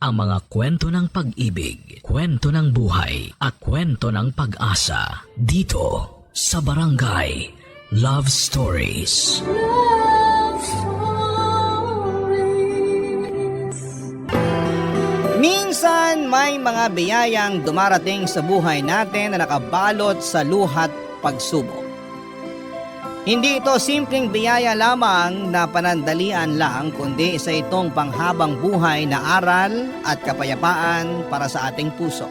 ang mga kwento ng pag-ibig, kwento ng buhay, at kwento ng pag-asa dito sa Barangay Love Stories. Love Stories. Minsan may mga biyayang dumarating sa buhay natin na nakabalot sa luhat pagsubok. Hindi ito simpleng biyaya lamang na panandalian lang, kundi isa itong panghabang buhay na aral at kapayapaan para sa ating puso.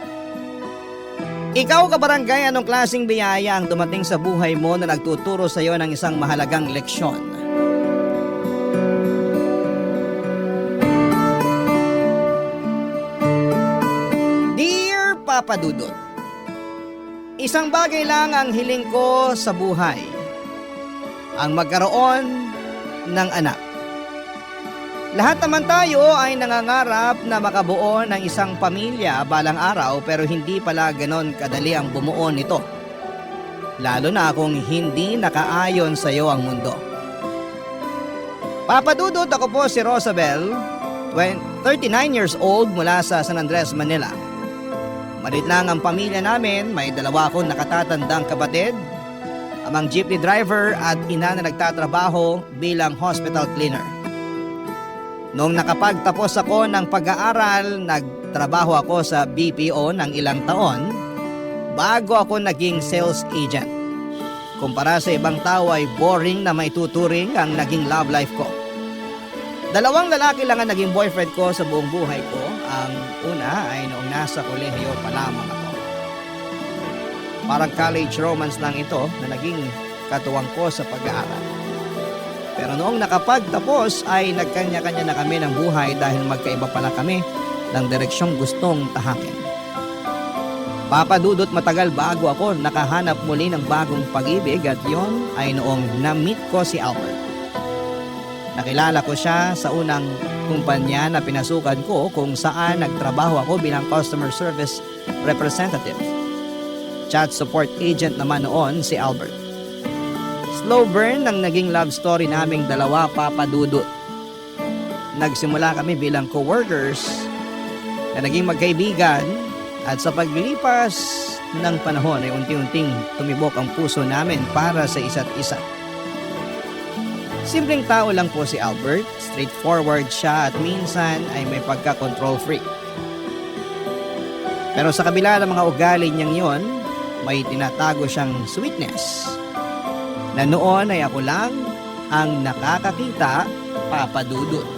Ikaw, kabarangay, anong klaseng biyaya ang dumating sa buhay mo na nagtuturo sa iyo ng isang mahalagang leksyon? Dear Papa Dudut, isang bagay lang ang hiling ko sa buhay, ang magkaroon ng anak. Lahat naman tayo ay nangangarap na makabuo ng isang pamilya balang araw, pero hindi pala ganon kadali ang bumuo nito. Lalo na kung hindi nakaayon sa iyo ang mundo. Papa Dudut, ako po si Rosabel, 39 years old, mula sa San Andres, Manila. Malit lang ang pamilya namin, may dalawa akong nakatatandang kapatid, amang jeepney driver at ina na nagtatrabaho bilang hospital cleaner. Noong nakapagtapos ako ng pag-aaral, nagtrabaho ako sa BPO ng ilang taon bago ako naging sales agent. Kumpara sa ibang tao ay boring na maituturing ang naging love life ko. Dalawang lalaki lang ang naging boyfriend ko sa buong buhay ko. Ang una ay noong nasa kolehiyo pa lamang ako. Parang college romance lang ito na naging katuwang ko sa pag-aaral. Pero noong nakapagtapos ay nagkanya-kanya na kami ng buhay dahil magkaiba pala kami ng direksyong gustong tahakin. Papa Dudut, matagal bago ako nakahanap muli ng bagong pag-ibig, at yon ay noong na-meet ko si Albert. Nakilala ko siya sa unang kumpanya na pinasukan ko kung saan nagtrabaho ako bilang customer service representative. Chat support agent naman noon si Albert. Slow burn ang naging love story naming dalawa, Papa Dudut. Nagsimula kami bilang co-workers na naging magkaibigan, at sa paglipas ng panahon ay unti-unting tumibok ang puso namin para sa isa't isa. Simpleng tao lang po si Albert, straightforward siya at minsan ay may pagka-control freak. Pero sa kabila ng mga ugali niyang yon, may tinatago siyang sweetness na noon ay ako lang ang nakakakita, Papa Dudut.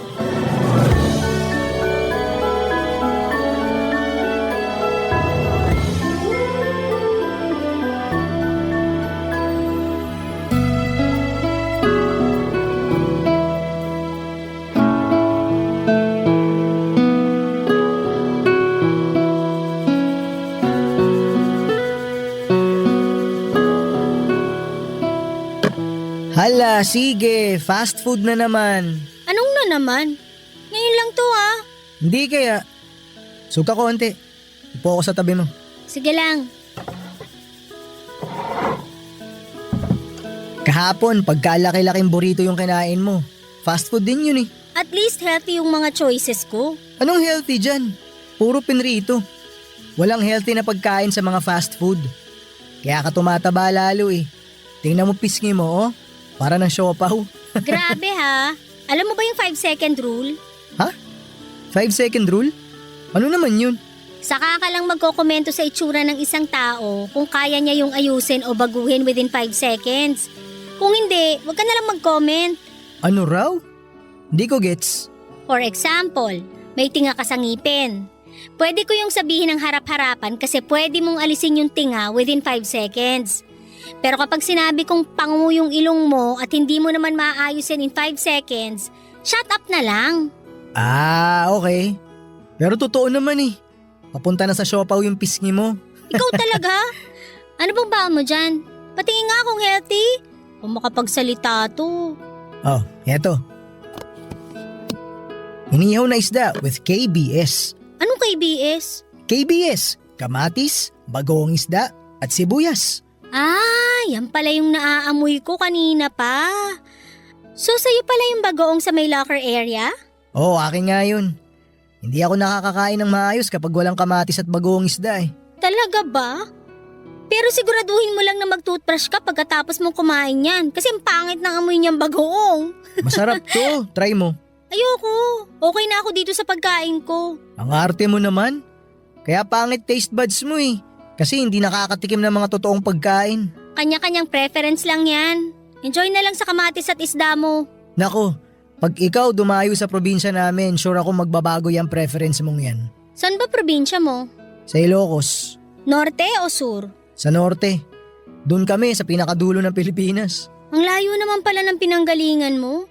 Hala, sige, fast food na naman. Anong na naman? Ngayon lang to ah. Hindi kaya. Suka konti. Upo ako sa tabi mo. Sige lang. Kahapon, pagkalaki-laking burrito yung kinain mo. Fast food din yun eh. At least healthy yung mga choices ko. Anong healthy dyan? Puro pinrito. Walang healthy na pagkain sa mga fast food. Kaya ka tumataba lalo eh. Tingnan mo pisngi mo oh. Para ng siopaw. Grabe ha. Alam mo ba yung 5-second rule? Ha? 5-second rule? Ano naman yun? Saka ka lang magkokomento sa itsura ng isang tao kung kaya niya yung ayusin o baguhin within 5 seconds. Kung hindi, wag ka na lang mag-comment. Ano raw? Hindi ko gets. For example, may tinga ka sa ngipin. Pwede ko yung sabihin ng harap-harapan kasi pwede mong alisin yung tinga within 5 seconds. Pero kapag sinabi kong pangu yung ilong mo at hindi mo naman maaayusin in 5 seconds, shut up na lang. Ah, okay. Pero totoo naman eh. Papunta na sa siopaw yung pisngi mo. Ikaw talaga? Ano bang baon mo dyan? Patingin nga kung healthy. Kung makapagsalita to. Oh, eto. Inihaw na isda with KBS. Anong KBS? KBS, kamatis, bagoong isda, at sibuyas. Ah, yan pala yung naaamoy ko kanina pa. So sa'yo pala yung bagoong sa may locker area? Oo, akin nga yun. Hindi ako nakakakain ng maayos kapag walang kamatis at bagoong isda eh. Talaga ba? Pero siguraduhin mo lang na mag-toothbrush ka pagkatapos mong kumain yan kasi ang pangit ng amoy niyang bagoong. Masarap to, try mo. Ayoko. Okay na ako dito sa pagkain ko. Ang arte mo naman. Kaya pangit taste buds mo eh. Kasi hindi nakakatikim ng mga totoong pagkain. Kanya-kanyang preference lang yan. Enjoy na lang sa kamatis at isda mo. Nako, pag ikaw dumayo sa probinsya namin, sure ako magbabago yung preference mong yan. Saan ba probinsya mo? Sa Ilocos, Norte o sur? sa Norte. Doon kami sa pinakadulo ng Pilipinas. Ang layo naman pala ng pinanggalingan mo.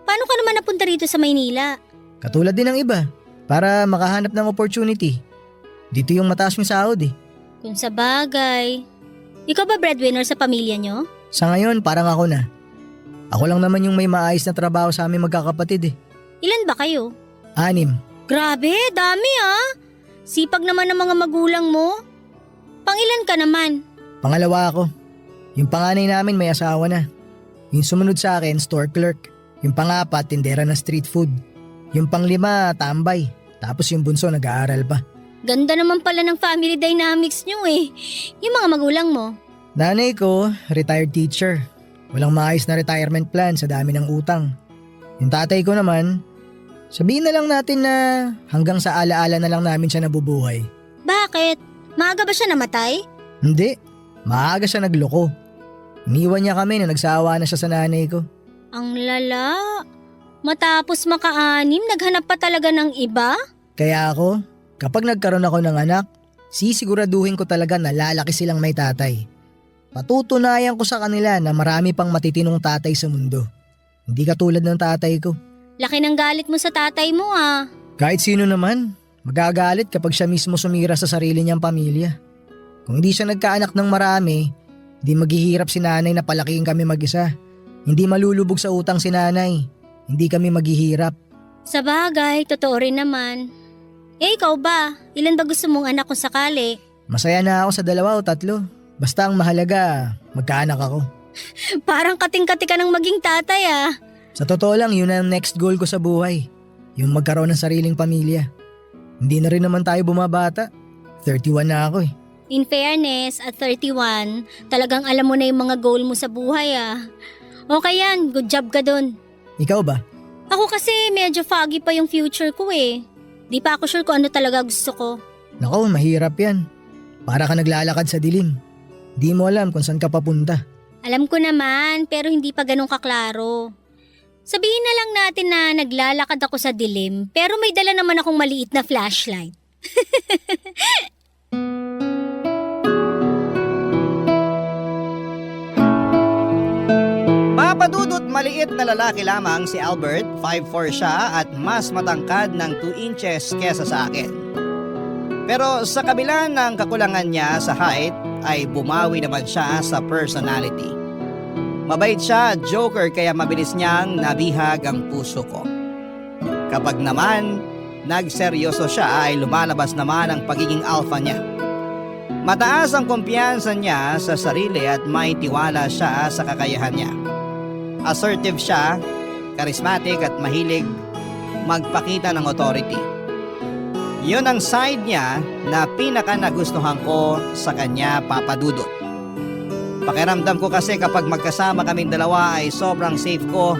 Paano ka naman napunta rito sa Maynila? Katulad din ng iba, para makahanap ng opportunity. Dito yung mataas yung sahod eh. Kung sa bagay. Ikaw ba breadwinner sa pamilya nyo? Sa ngayon, parang ako na. Ako lang naman yung may maayos na trabaho sa aming magkakapatid eh. Ilan ba kayo? 6. Grabe, dami ah. Sipag naman ng mga magulang mo. Pangilan ka naman? Pangalawa ako. Yung panganay namin may asawa na. Yung sumunod sa akin, store clerk. Yung pangapat, tindera na street food. Yung panglima, tambay. Tapos yung bunso, nag-aaral pa. Ganda naman pala ng family dynamics nyo eh. Yung mga magulang mo. Nanay ko, retired teacher. Walang maayos na retirement plan sa dami ng utang. Yung tatay ko naman, sabihin na lang natin na hanggang sa alaala na lang namin siya nabubuhay. Bakit? Maaga ba siya namatay? Hindi, maaga siya nagloko. Iniwan niya kami na nagsawa na siya sa nanay ko. Ang lala. Matapos maka-anim, naghanap pa talaga ng iba? Kaya ako, kapag nagkaroon ako ng anak, sisiguraduhin ko talaga na lalaki silang may tatay. Patutunayan ko sa kanila na marami pang matitinong tatay sa mundo. Hindi katulad ng tatay ko. Laki ng galit mo sa tatay mo ah. Kahit sino naman, magagalit kapag siya mismo sumira sa sarili niyang pamilya. Kung hindi siya nagkaanak ng marami, di maghihirap si nanay na palakihin kami mag-isa. Hindi malulubog sa utang si nanay. Hindi kami maghihirap. Sa bagay, totoo rin naman. Eh ikaw ba? Ilan ba gusto mong anak kung sakali? Masaya na ako sa 2 o 3. Basta ang mahalaga, magkaanak ako. Parang kating-kati ka ng maging tatay ah. Sa totoo lang, yun ang next goal ko sa buhay. Yung magkaroon ng sariling pamilya. Hindi na rin naman tayo bumabata. 31 na ako eh. In fairness, at 31, talagang alam mo na yung mga goal mo sa buhay ah. Okay yan, good job ka dun. Ikaw ba? Ako kasi medyo foggy pa yung future ko eh. Di pa ako sure kung ano talaga gusto ko. Nako, mahirap yan. Para ka naglalakad sa dilim. Di mo alam kung saan ka papunta. Alam ko naman, pero hindi pa ganun kaklaro. Sabihin na lang natin na naglalakad ako sa dilim, pero may dala naman akong maliit na flashlight. Papadudot maliit na lalaki lamang si Albert, 5'4" siya at mas matangkad ng 2 inches kesa sa akin. Pero sa kabila ng kakulangan niya sa height ay bumawi naman siya sa personality. Mabait siya, joker kaya mabilis niyang nabihag ang puso ko. Kapag naman nagseryoso siya ay lumalabas naman ang pagiging alpha niya. Mataas ang kumpiyansa niya sa sarili at may tiwala siya sa kakayahan niya. Assertive siya, charismatic at mahilig magpakita ng authority. Yun ang side niya na pinaka nagustuhan ko sa kanya, Papa Dudut. Pakiramdam ko kasi kapag magkasama kaming dalawa ay sobrang safe ko.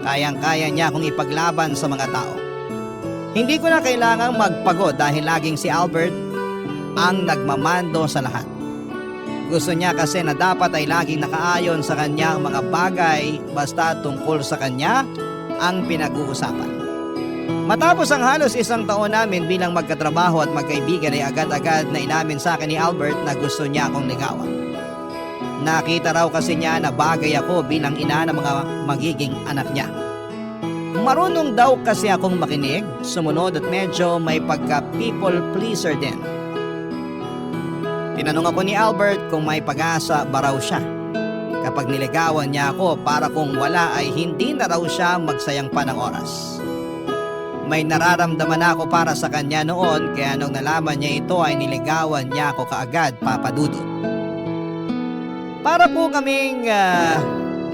Kayang-kaya niya akong ipaglaban sa mga tao. Hindi ko na kailangang magpagod dahil laging si Albert ang nagmamando sa lahat. Gusto niya kasi na dapat ay laging nakaayon sa kanyang mga bagay basta tungkol sa kanya ang pinag-uusapan. Matapos ang halos 1 taon namin bilang magkatrabaho at magkaibigan ay agad-agad na inamin sa akin ni Albert na gusto niya akong ligawan. Nakita raw kasi niya na bagay ako bilang ina ng mga magiging anak niya. Marunong daw kasi akong makinig, sumunod at medyo may pagka-people pleaser din. Tinanong ako ni Albert kung may pag-asa ba raw siya. Kapag niligawan niya ako para kung wala ay hindi na raw siya magsayang pa ng oras. May nararamdaman ako para sa kanya noon kaya nung nalaman niya ito ay niligawan niya ako kaagad, Papa Dudut. Para po kaming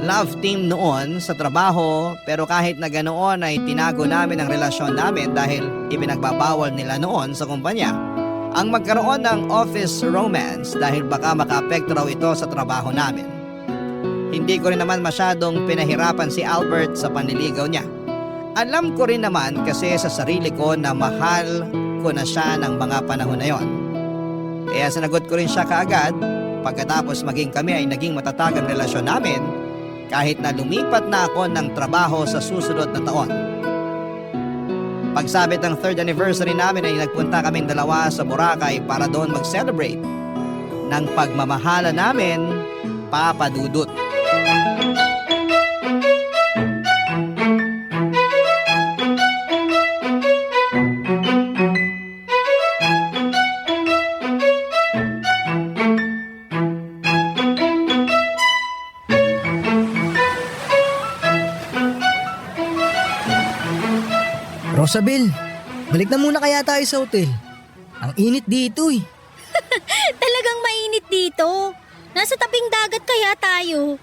love team noon sa trabaho, pero kahit na ganoon ay tinago namin ang relasyon namin dahil ipinagbabawal nila noon sa kumpanya ang magkaroon ng office romance dahil baka makaapekto raw ito sa trabaho namin. Hindi ko rin naman masyadong pinahirapan si Albert sa panliligaw niya. Alam ko rin naman kasi sa sarili ko na mahal ko na siya ng mga panahon na yon. Kaya sinagot ko rin siya kaagad. Pagkatapos maging kami ay naging matatag ang relasyon namin kahit na lumipat na ako ng trabaho sa susunod na taon. Pagsabit ng 3rd anniversary namin ay nagpunta kaming dalawa sa Boracay para doon mag-celebrate ng pagmamahala namin, Papa Dudut. Rosabel, balik na muna kaya tayo sa hotel. Ang init dito eh. Talagang mainit dito. Nasa tabing dagat kaya tayo.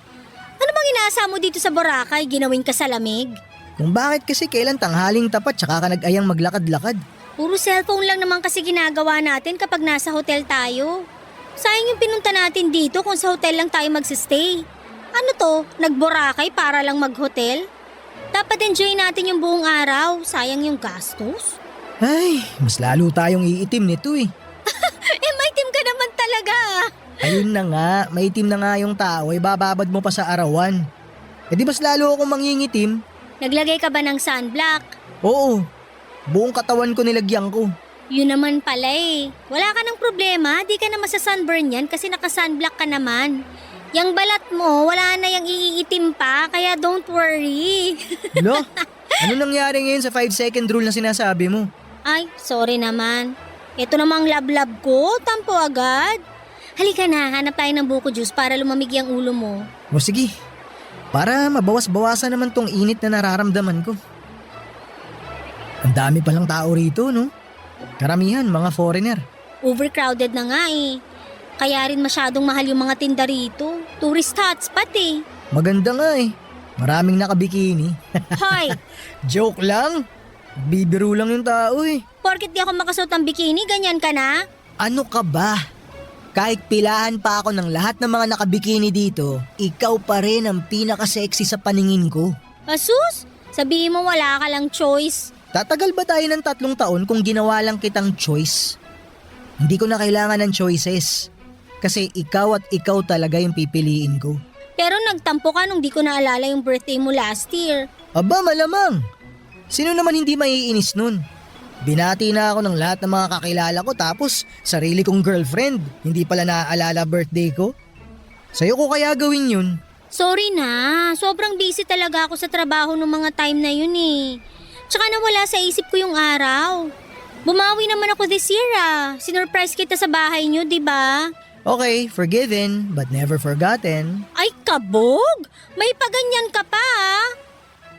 Ano bang inaasa mo dito sa Boracay? Ginawin ka sa lamig? Kung bakit kasi kailan tanghaling tapat tsaka ka nag-ayang maglakad-lakad. Puro cellphone lang naman kasi ginagawa natin kapag nasa hotel tayo. Sayang yung pinunta natin dito kung sa hotel lang tayo magsistay. Ano to? Nag-Boracay para lang mag-hotel? Dapat enjoy natin yung buong araw. Sayang yung gastos. Ay, mas lalo tayong iitim nito eh. Maitim ka naman talaga. Ayun na nga, maitim na nga yung tao ay bababad mo pa sa arawan. E di mas lalo akong mangingitim? Naglagay ka ba ng sunblock? Oo, buong katawan ko nilagyan ko. Yun naman pala eh. Wala ka ng problema, di ka na masasunburn yan kasi naka-sunblock ka naman. Yang balat mo, wala na yung iitim pa, kaya don't worry. Lo, ano nangyari ngayon sa 5-second rule na sinasabi mo? Ay, sorry naman. Ito namang lab-lab ko, tampo agad. Halika na, hanap tayo ng buko juice para lumamig yung ulo mo. O sige, para mabawas-bawasan naman tong init na nararamdaman ko. Ang dami palang tao rito, no? Karamihan, mga foreigner. Overcrowded na nga eh. Kaya rin masyadong mahal yung mga tinda rito. Tourist hotspot eh. Maganda nga eh. Maraming nakabikini. Hoy, Joke lang. Bibiro lang yung tao eh. porket di ako makasuot ng bikini, ganyan ka na? Ano ka ba? Kahit pilahan pa ako ng lahat ng mga nakabikini dito, ikaw pa rin ang pinaka-sexy sa paningin ko. Asus, sabihin mo wala ka lang choice. Tatagal ba tayo ng 3 taon kung ginawa lang kitang choice? Hindi ko na kailangan ng choices. Kasi ikaw at ikaw talaga yung pipiliin ko. Pero nagtampo ka nung di ko naalala yung birthday mo last year. Aba, malamang. Sino naman hindi maiinis nun? Binati na ako ng lahat ng mga kakilala ko tapos sarili kong girlfriend. Hindi pala naaalala birthday ko. Sa'yo ko kaya gawin yun? Sorry na, sobrang busy talaga ako sa trabaho ng mga time na yun eh. Tsaka nawala sa isip ko yung araw. Bumawi naman ako this year ah. Sinurprise kita sa bahay nyo, di ba? Okay, forgiven but never forgotten. Ay, kabog! May paganyan ka pa ah.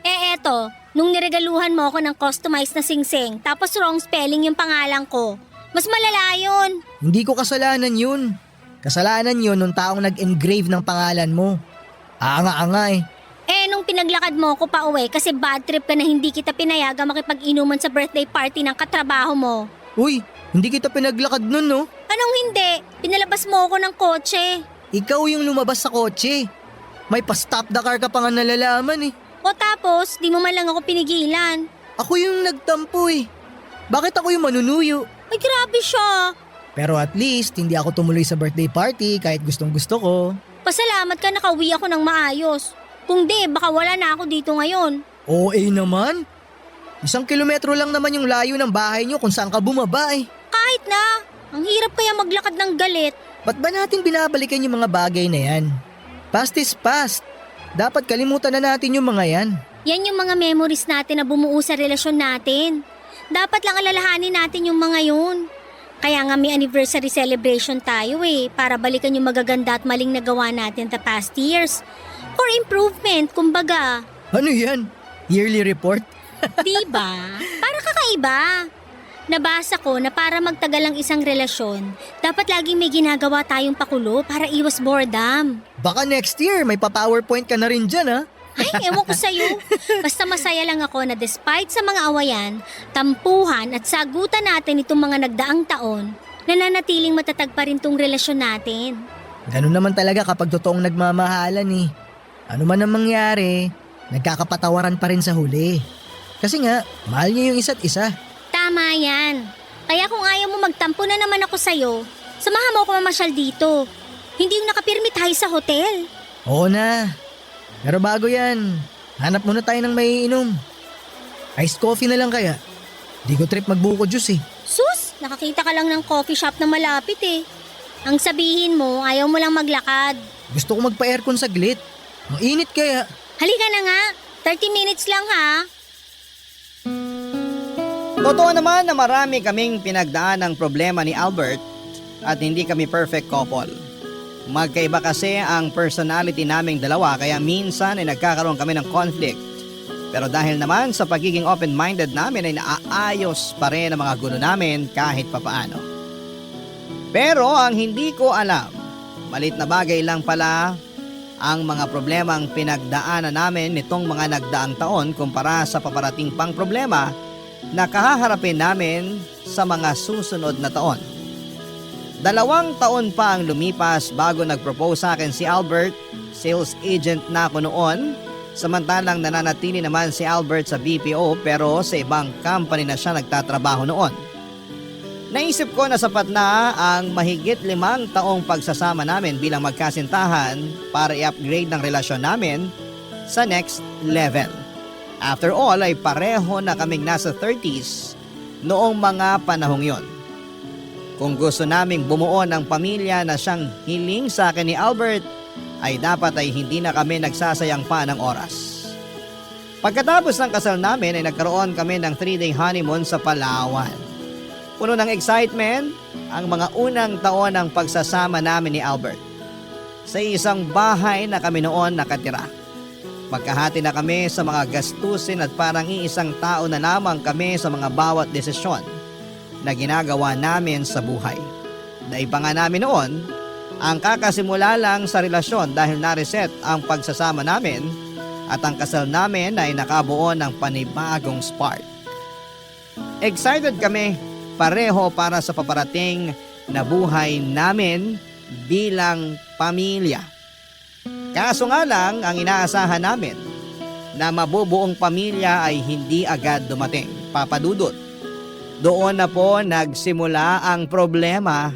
Eto, nung niregaluhan mo ako ng customized na singsing tapos wrong spelling yung pangalan ko. Mas malala yun. Hindi ko kasalanan yun. Kasalanan yun nung taong nag-engrave ng pangalan mo. Anga-anga eh. Nung pinaglakad mo ko pa uwi kasi bad trip ka na hindi kita pinayaga makipag-inuman sa birthday party ng katrabaho mo. Uy, hindi kita pinaglakad nun no? Anong hindi? Pinalabas mo ako ng kotse. Ikaw yung lumabas sa kotse. May pa-stop the car ka pa nga nalalaman eh. O tapos, di mo man lang ako pinigilan. Ako yung nagtampo eh. Bakit ako yung manunuyo? Ay, grabe siya. Pero at least, hindi ako tumuloy sa birthday party kahit gustong gusto ko. Pasalamat ka nakauwi ako ng maayos. Kung di, baka wala na ako dito ngayon. OA naman. 1 kilometro lang naman yung layo ng bahay nyo kung saan ka bumaba eh. Kahit na, ang hirap kaya maglakad ng galit. Ba't ba natin binabalikan yung mga bagay na yan? Past is past. Dapat kalimutan na natin yung mga yan. Yan yung mga memories natin na bumuo sa relasyon natin. Dapat lang alalahanin natin yung mga yun. Kaya nga may anniversary celebration tayo eh, para balikan yung magaganda at maling nagawa natin the past years. For improvement, kumbaga. Ano yan? Yearly report? Diba? Para kakaiba. Nabasa ko na para magtagal ang isang relasyon, dapat laging may ginagawa tayong pakulo para iwas boredom. Baka next year may pa-PowerPoint ka na rin dyan ha? Ay, ewan ko sa'yo. Basta masaya lang ako na despite sa mga awayan, tampuhan at sagutan natin itong mga nagdaang taon, nananatiling matatag pa rin tong relasyon natin. Ganun naman talaga kapag totoong nagmamahalan eh. Ano man ang mangyari, nagkakapatawaran pa rin sa huli. Kasi nga, mahal niyo yung isa't isa. Tama yan. Kaya kung ayaw mo magtampo na naman ako sa'yo, samahan mo ako mamasyal dito. Hindi yung nakapirmi tayo sa hotel. Oo na. Pero bago yan, hanap muna tayo ng maiinom. Iced coffee na lang kaya. Di ko trip magbuko juice eh. Sus, nakakita ka lang ng coffee shop na malapit eh. Ang sabihin mo, ayaw mo lang maglakad. Gusto ko magpa-aircon saglit. Ang init kaya. Halika na nga, 30 minutes lang ha. Totoo naman na marami kaming pinagdaan ng problema ni Albert at hindi kami perfect couple. Magkaiba kasi ang personality naming dalawa kaya minsan ay nagkakaroon kami ng conflict. Pero dahil naman sa pagiging open-minded namin ay naaayos pa rin ang mga gulo namin kahit papaano. Pero ang hindi ko alam, malit na bagay lang pala ang mga problemang pinagdaanan namin nitong mga nagdaang taon kumpara sa paparating pang problema na kahaharapin namin sa mga susunod na taon. 2 taon pa ang lumipas bago nag-propose sa akin si Albert. Sales agent na ako noon, samantalang nananatili naman si Albert sa BPO pero sa ibang company na siya nagtatrabaho noon. Naisip ko na sapat na ang mahigit 5 taong pagsasama namin bilang magkasintahan para i-upgrade ng relasyon namin sa next level. After all ay pareho na kaming nasa 30s noong mga panahong yon. Kung gusto naming bumuo ng pamilya na siyang hiling sa akin ni Albert, ay dapat ay hindi na kami nagsasayang pa ng oras. Pagkatapos ng kasal namin ay nagkaroon kami ng 3-day honeymoon sa Palawan. Puno ng excitement ang mga unang taon ng pagsasama namin ni Albert. Sa isang bahay na kami noon nakatira. Magkahati na kami sa mga gastusin at parang iisang tao na lamang kami sa mga bawat desisyon na ginagawa namin sa buhay. Dahil pa nga namin noon, ang kakasimula lang sa relasyon dahil na-reset ang pagsasama namin at ang kasal namin ay nakabuo ng panibagong spark. Excited kami pareho para sa paparating na buhay namin bilang pamilya. Kaso nga lang ang inaasahan namin na mabubuong pamilya ay hindi agad dumating. Papadudot. Doon na po nagsimula ang problema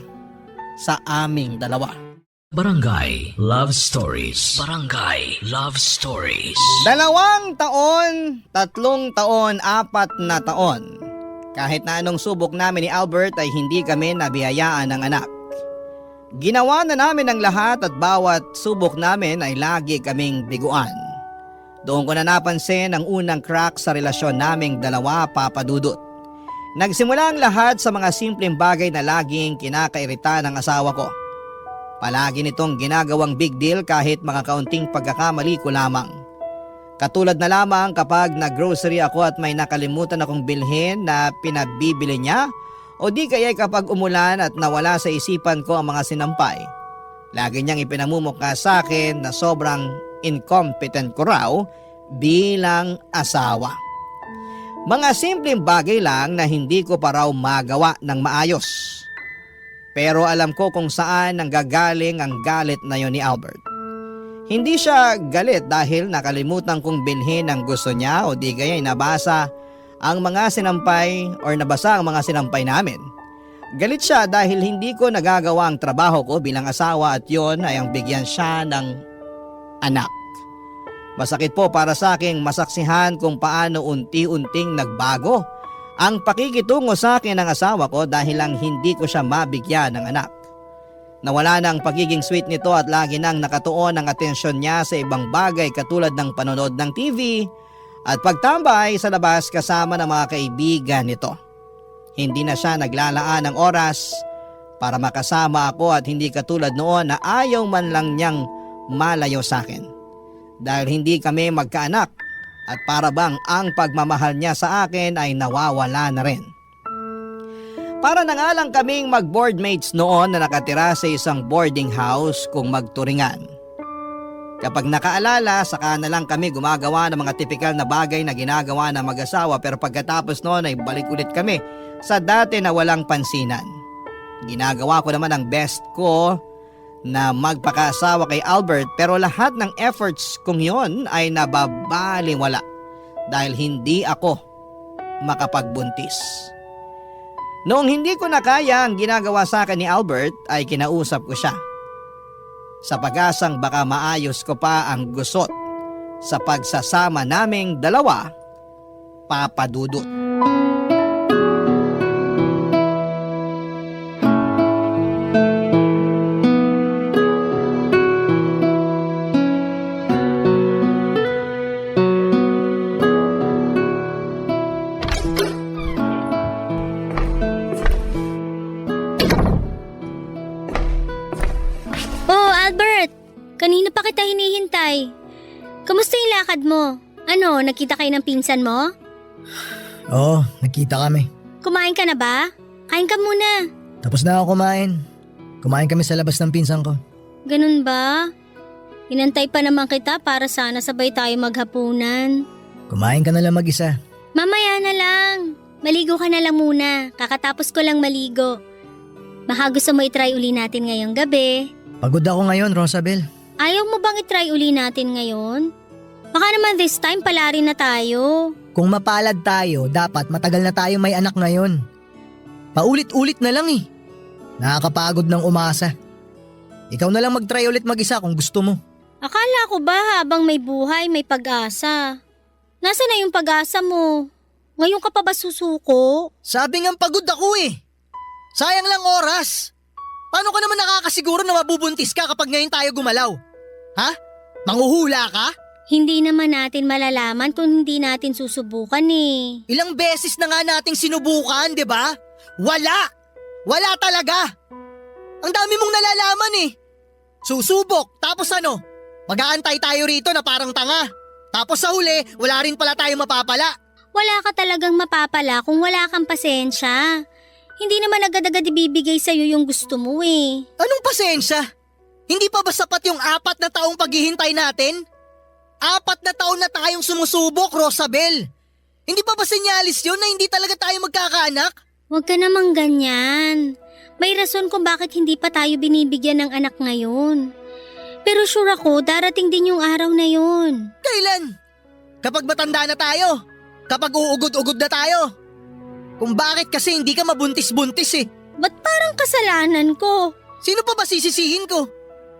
sa aming dalawa. Barangay Love Stories. Barangay Love Stories. 2 taon, 3 taon, 4 na taon. Kahit na anong subok namin ni Albert ay hindi kami nabiyayaan ng anak. Ginawa na namin ang lahat at bawat subok namin ay lagi kaming biguan. Doon ko na napansin ang unang crack sa relasyon naming dalawa, Papadudot. Nagsimula ang lahat sa mga simpleng bagay na laging kinakairita ng asawa ko. Palagi nitong ginagawang big deal kahit mga kaunting pagkakamali ko lamang. Katulad na lamang kapag nag-grocery ako at may nakalimutan akong bilhin na pinabibili niya o di kaya kapag umulan at nawala sa isipan ko ang mga sinampay. Lagi niyang ipinamumukha sa akin na sobrang incompetent ko raw bilang asawa. Mga simpleng bagay lang na hindi ko pa raw magawa ng maayos. Pero alam ko kung saan nanggagaling ang galit na yon ni Albert. Hindi siya galit dahil nakalimutan kong bilhin ang gusto niya o di kaya nabasa ang mga sinampay or nabasa ang mga sinampay namin. Galit siya dahil hindi ko nagagawa ang trabaho ko bilang asawa at yon ay ang bigyan siya ng anak. Masakit po para sa aking masaksihan kung paano unti-unting nagbago ang pakikitungo sa akin ng asawa ko dahil lang hindi ko siya mabigyan ng anak. Nawala na ang pagiging sweet nito at lagi nang nakatuon ang atensyon niya sa ibang bagay katulad ng panonood ng TV at pagtambay sa labas kasama ng mga kaibigan nito. Hindi na siya naglalaan ng oras para makasama ako at hindi katulad noon na ayaw man lang niyang malayo sa akin. Dahil hindi kami magkaanak at para bang ang pagmamahal niya sa akin ay nawawala na rin. Para na nga lang kaming mag-boardmates noon na nakatira sa isang boarding house kung magturingan. Kapag nakaalala, saka na lang kami gumagawa ng mga tipikal na bagay na ginagawa ng mag-asawa, pero pagkatapos noon ay balik ulit kami sa dati na walang pansinan. Ginagawa ko naman ang best ko na magpakaasawa kay Albert, pero lahat ng efforts kong yon ay nababaliwala dahil hindi ako makapagbuntis. Noong hindi ko na kaya ang ginagawa sa akin ni Albert ay kinausap ko siya. Sa pag-asang baka maayos ko pa ang gusot sa pagsasama naming dalawa, Papa Dudut. Oh, Albert! Kanina pa kita hinihintay. Kamusta yung lakad mo? Ano, nakita kayo ng pinsan mo? Oo, nakita kami. Kumain ka na ba? Kain ka muna. Tapos na ako kumain. Kumain kami sa labas ng pinsan ko. Ganun ba? Inantay pa naman kita para sana sabay tayo maghapunan. Kumain ka na lang mag-isa. Mamaya na lang. Maligo ka na lang muna. Kakatapos ko lang maligo. Baka gusto mo itry uli natin ngayong gabi. Pagod ako ngayon, Rosabel. Ayaw mo bang itry uli natin ngayon? Baka naman this time pala rin na tayo. Kung mapalad tayo, dapat matagal na tayo may anak ngayon. Paulit-ulit na lang eh. Nakakapagod ng umasa. Ikaw na lang mag-try ulit mag-isa kung gusto mo. Akala ko ba habang may buhay may pag-asa? Nasaan na yung pag-asa mo? Ngayon ka pa ba susuko? Sabi nga pagod ako eh. Sayang lang oras. Paano ka naman nakakasiguro na mabubuntis ka kapag ngayon tayo gumalaw? Ha? Manghuhula ka? Hindi naman natin malalaman kung hindi natin susubukan eh. Ilang beses na nga nating sinubukan, di ba? Wala! Wala talaga! Ang dami mong nalalaman eh. Susubok, tapos ano? Mag-aantay tayo rito na parang tanga. Tapos sa huli, wala rin pala tayo mapapala. Wala ka talagang mapapala kung wala kang pasensya. Hindi naman agad-agad ibibigay sa'yo yung gusto mo eh. Anong pasensya? Hindi pa ba sapat yung 4 na taong paghihintay natin? 4 na taon na tayong sumusubok, Rosabel. Hindi pa ba senyalis yun na hindi talaga tayo magkakaanak? Huwag ka namang ganyan. May rason kung bakit hindi pa tayo binibigyan ng anak ngayon. Pero sure ako, darating din yung araw na yun. Kailan? Kapag matanda na tayo? Kapag uugod-ugod na tayo? Kung bakit kasi hindi ka mabuntis-buntis eh. Ba't parang kasalanan ko? Sino pa ba sisisihin ko?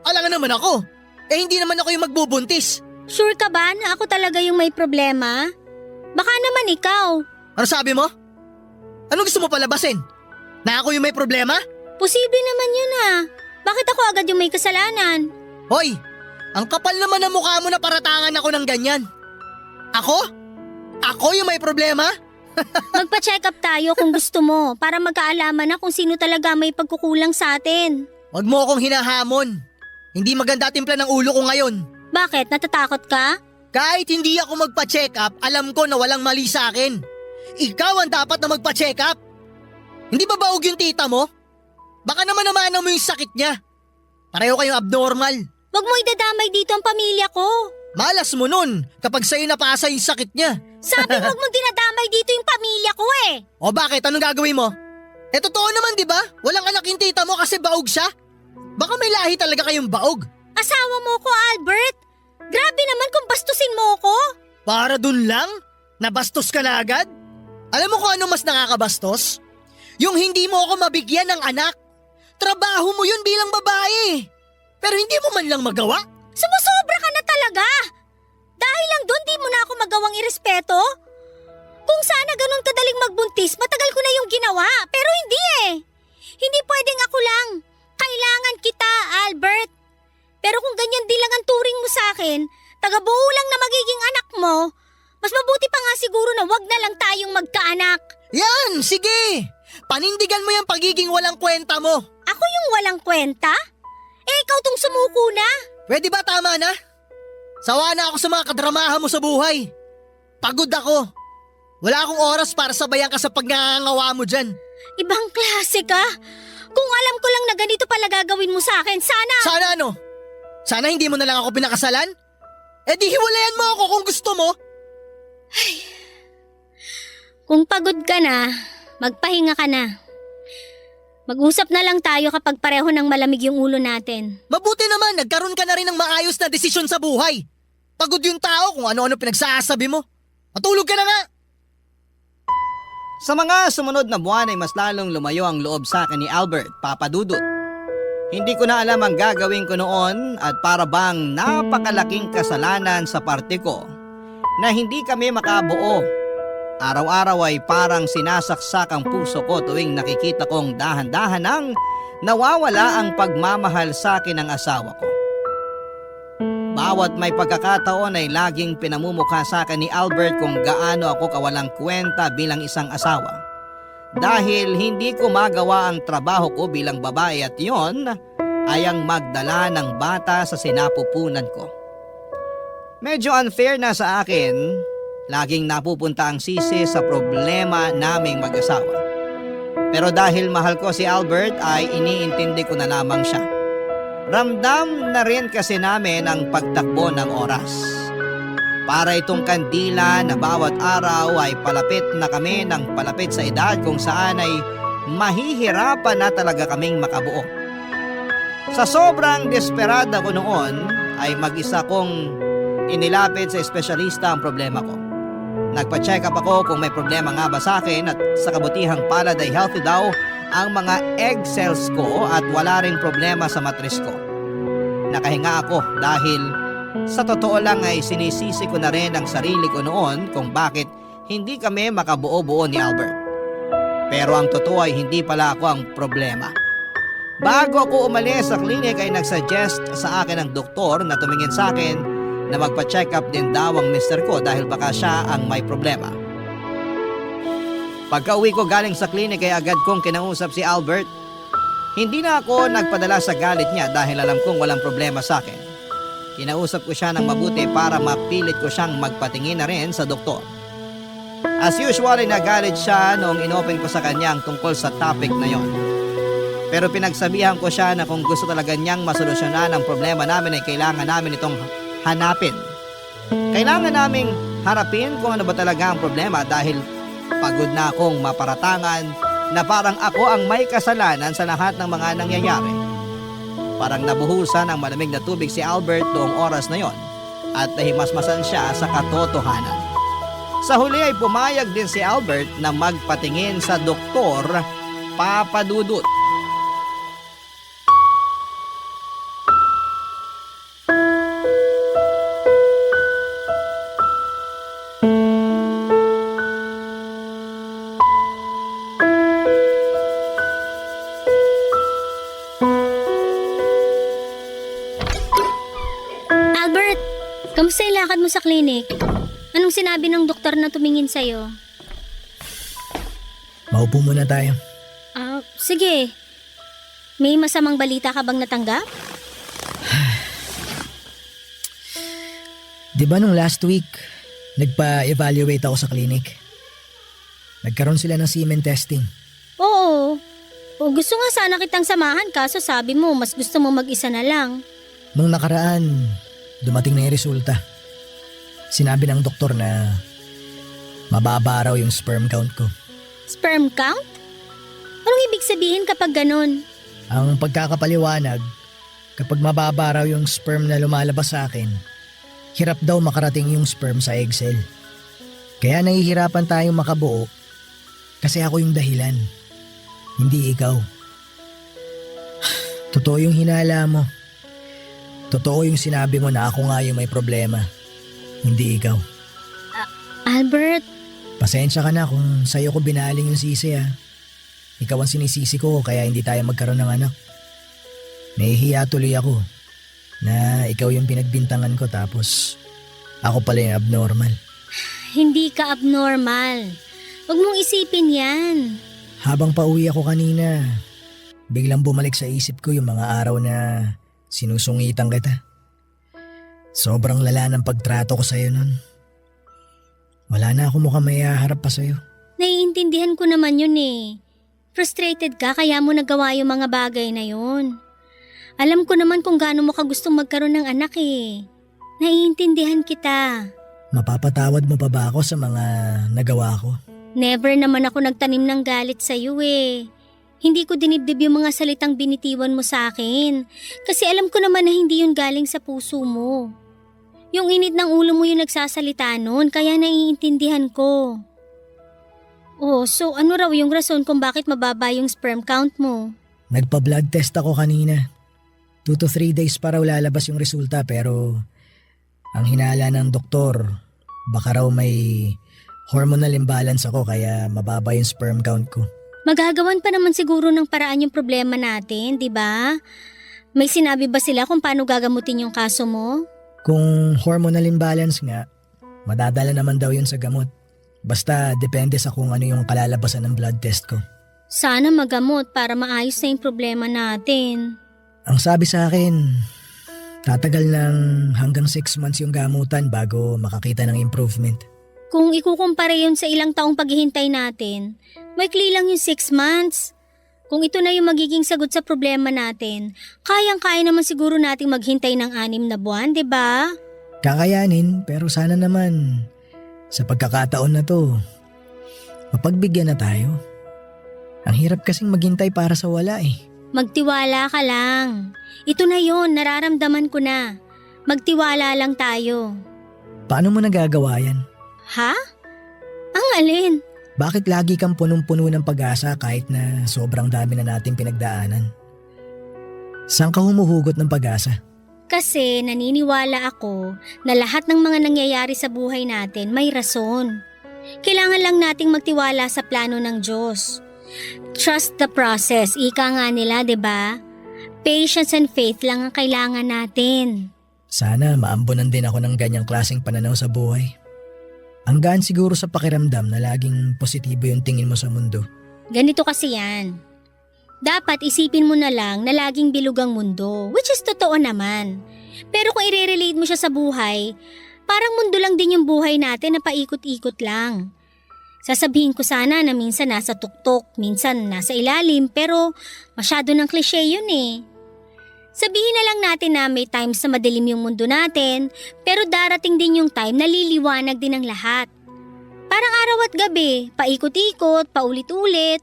Alangan naman ako. Eh hindi naman ako yung magbubuntis. Sure ka ba na ako talaga yung may problema? Baka naman ikaw. Ano sabi mo? Ano gusto mo palabasin? Na ako yung may problema? Posible naman yun ha. Bakit ako agad yung may kasalanan? Hoy, ang kapal naman ng mukha mo na paratangan ako ng ganyan. Ako? Ako yung may problema? Magpa-check up tayo kung gusto mo para magkaalaman na kung sino talaga may pagkukulang sa atin. Huwag mo akong hinahamon. Hindi maganda timpla ng ulo ko ngayon. Bakit? Natatakot ka? Kahit hindi ako magpa-check up, alam ko na walang mali sa akin. Ikaw ang dapat na magpa-check up. Hindi ba baog yung tita mo? Baka naman mo yung sakit niya. Pareho kayong abnormal. Huwag mo idadamay dito ang pamilya ko. Malas mo nun kapag sa'yo napasa yung sakit niya. Sabi huwag mong dinadamay dito yung pamilya ko eh. O bakit? Anong gagawin mo? Eh totoo naman di ba? Walang anak yung tita mo kasi baog siya. Baka may lahi talaga kayong baog. Asawa mo ko, Albert. Grabe naman kung bastusin mo ko. Para dun lang? Nabastos ka na agad? Alam mo kung ano mas nakakabastos? Yung hindi mo ako mabigyan ng anak. Trabaho mo yun bilang babae. Pero hindi mo man lang magawa. Sumusobra ka na talaga. Dahil lang doon di mo na ako magawang irespeto. Kung sana ganun kadaling magbuntis, matagal ko na yung ginawa. Pero hindi eh. Hindi pwedeng ako lang. Kailangan kita, Albert. Pero kung ganyan di lang ang turing mo sa akin, taga-buo lang na magiging anak mo, mas mabuti pa nga siguro na wag na lang tayong magkaanak. Yan, sige. Panindigan mo yung pagiging walang kwenta mo. Ako yung walang kwenta? Eh ikaw tong sumuko na. Pwede ba tama na? Sawa na ako sa mga kadramahan mo sa buhay. Pagod ako. Wala akong oras para sabayan ka sa pagngangawa mo dyan. Ibang klase ka. Kung alam ko lang na ganito pala gagawin mo sa akin, sana... Sana ano? Sana hindi mo na lang ako pinakasalan? Eh di hiwalayan mo ako kung gusto mo. Kung pagod ka na, magpahinga ka na. Mag-usap na lang tayo kapag pareho ng malamig yung ulo natin. Mabuti naman, nagkaroon ka na rin ng maayos na desisyon sa buhay. Pagod yung tao kung ano-ano pinagsasabi mo. Matulog ka na nga. Sa mga sumunod na buwan ay mas lalong lumayo ang loob sa akin ni Albert, Papa Dudut. Hindi ko na alam ang gagawin ko noon at para bang napakalaking kasalanan sa parte ko na hindi kami makabuo. Araw-araw ay parang sinasaksak ang puso ko tuwing nakikita kong dahan-dahan nang nawawala ang pagmamahal sa akin ng asawa ko. Bawat may pagkakataon ay laging pinamumukha sa akin ni Albert kung gaano ako kawalang kwenta bilang isang asawa. Dahil hindi ko magawa ang trabaho ko bilang babae at yon ay ang magdala ng bata sa sinapupunan ko. Medyo unfair na sa akin, laging napupunta ang sisi sa problema naming mag-asawa. Pero dahil mahal ko si Albert ay iniintindi ko na lamang siya. Ramdam na rin kasi namin ang pagtakbo ng oras. Para itong kandila na bawat araw ay palapit na kami ng palapit sa edad kung saan ay mahihirapan na talaga kaming makabuo. Sa sobrang desperada ko noon ay mag-isa kong inilapit sa espesyalista ang problema ko. Nagpa-check up ako kung may problema nga ba sa akin at sa kabutihang palad ay healthy daw ang mga egg cells ko at wala ring problema sa matris ko. Nakahinga ako dahil sa totoo lang ay sinisisi ko na rin ang sarili ko noon kung bakit hindi kami makabuo-buo ni Albert. Pero ang totoo ay hindi pala ako ang problema. Bago ako umalis sa klinik ay nagsuggest sa akin ang doktor na tumingin sa akin na magpa-check up din daw ang mister ko dahil baka siya ang may problema. Pagka-uwi ko galing sa klinik ay agad kong kinausap si Albert. Hindi na ako nagpadala sa galit niya dahil alam kong walang problema sa akin. Kinausap ko siya ng mabuti para mapilit ko siyang magpatingin na rin sa doktor. As usual ay nagalit siya noong inopen ko sa kanya ang tungkol sa topic na yon. Pero pinagsabihan ko siya na kung gusto talaga niyang masolusyonan ang problema namin ay kailangan namin itong hanapin. Kailangan naming harapin kung ano ba talaga ang problema dahil pagod na akong maparatangan na parang ako ang may kasalanan sa lahat ng mga nangyayari. Parang nabuhusan ng malamig na tubig si Albert noong oras na yon at nahimasmasan siya sa katotohanan. Sa huli ay pumayag din si Albert na magpatingin sa doktor, Papa Dudut. Albert, kamusta yung lakad mo sa klinik? Anong sinabi ng doktor na tumingin sa'yo? Maupo muna tayo. Sige. May masamang balita ka bang natanggap? Di ba nung last week, nagpa-evaluate ako sa clinic? Nagkaroon sila ng semen testing. Oo. O gusto nga sana kitang samahan kaso sabi mo mas gusto mo mag-isa na lang. Nung nakaraan, dumating na yung resulta. Sinabi ng doktor na mababa raw yung sperm count ko. Sperm count? Anong ibig sabihin kapag ganun? Ang pagkakapaliwanag, kapag mababa raw yung sperm na lumalabas sa akin, hirap daw makarating yung sperm sa egg cell. Kaya nahihirapan tayong makabuo kasi ako yung dahilan, hindi ikaw. Totoo yung hinala mo. Totoo yung sinabi mo na ako nga yung may problema, hindi ikaw. Albert, Pasensya ka na kung sa'yo ko binaling yung sisi ha. Ikaw ang sinisisi ko kaya hindi tayo magkaroon ng anak. Nahihiya tuloy ako na ikaw yung pinagbintangan ko tapos ako pala yung abnormal. hindi ka abnormal. Huwag mong isipin yan. Habang pauwi ako kanina, biglang bumalik sa isip ko yung mga araw na sinusungitan kita. Sobrang lala ng pagtrato ko sa'yo nun. Wala na ako mukhang may haharap pa sa'yo. Naiintindihan ko naman yun eh. Frustrated ka kaya mo nagawa yung mga bagay na yun. Alam ko naman kung gaano mo ka gustong magkaroon ng anak eh. Naiintindihan kita. Mapapatawad mo pa ba ako sa mga nagawa ko? Never naman ako nagtanim ng galit sa iyo eh. Hindi ko dinibdib yung mga salitang binitiwan mo sa akin. Kasi alam ko naman na hindi yun galing sa puso mo. Yung init ng ulo mo yung nagsasalita nun, kaya naiintindihan ko. Oh, so ano raw yung rason kung bakit mababa yung sperm count mo? Nagpa-blood test ako kanina. 2 to 3 days pa raw lalabas yung resulta pero ang hinala ng doktor, baka raw may hormonal imbalance ako kaya mababa yung sperm count ko. Magagawan pa naman siguro ng paraan yung problema natin, di ba? May sinabi ba sila kung paano gagamutin yung kaso mo? Kung hormonal imbalance nga, madadala naman daw yun sa gamot. Basta depende sa kung ano yung kalalabasan ng blood test ko. Sana magamot para maayos na yung problema natin. Ang sabi sa akin, tatagal ng hanggang 6 months yung gamutan bago makakita ng improvement. Kung ikukumpara yun sa ilang taong paghihintay natin, maikli lang yung 6 months. Kung ito na yung magiging sagot sa problema natin, kayang-kaya naman siguro nating maghintay ng 6 na buwan, di ba? Kakayanin pero sana naman sa pagkakataon na to, mapagbigyan na tayo. Ang hirap kasing maghintay para sa wala eh. Magtiwala ka lang. Ito na yun, nararamdaman ko na. Magtiwala lang tayo. Paano mo nagagawa yan? Ha? Ang alin? Bakit lagi kang punong-puno ng pag-asa kahit na sobrang dami na nating pinagdaanan? Saan ka humuhugot ng pag-asa? Kasi naniniwala ako na lahat ng mga nangyayari sa buhay natin may rason. Kailangan lang nating magtiwala sa plano ng Diyos. Trust the process, ika nga nila, 'di ba? Patience and faith lang ang kailangan natin. Sana maambunan din ako ng ganyang klaseng pananaw sa buhay. Ang gaan siguro sa pakiramdam na laging positibo yung tingin mo sa mundo. Ganito kasi yan. Dapat isipin mo na lang na laging bilog ang mundo, which is totoo naman. Pero kung i-relate mo siya sa buhay, parang mundo lang din yung buhay natin na paikot-ikot lang. Sasabihin ko sana na minsan nasa tuktok, minsan nasa ilalim, pero masyado ng cliche yun eh. Sabihin na lang natin na may times na madilim yung mundo natin, pero darating din yung time na liliwanag din ang lahat. Parang araw at gabi, paikot-ikot, paulit-ulit.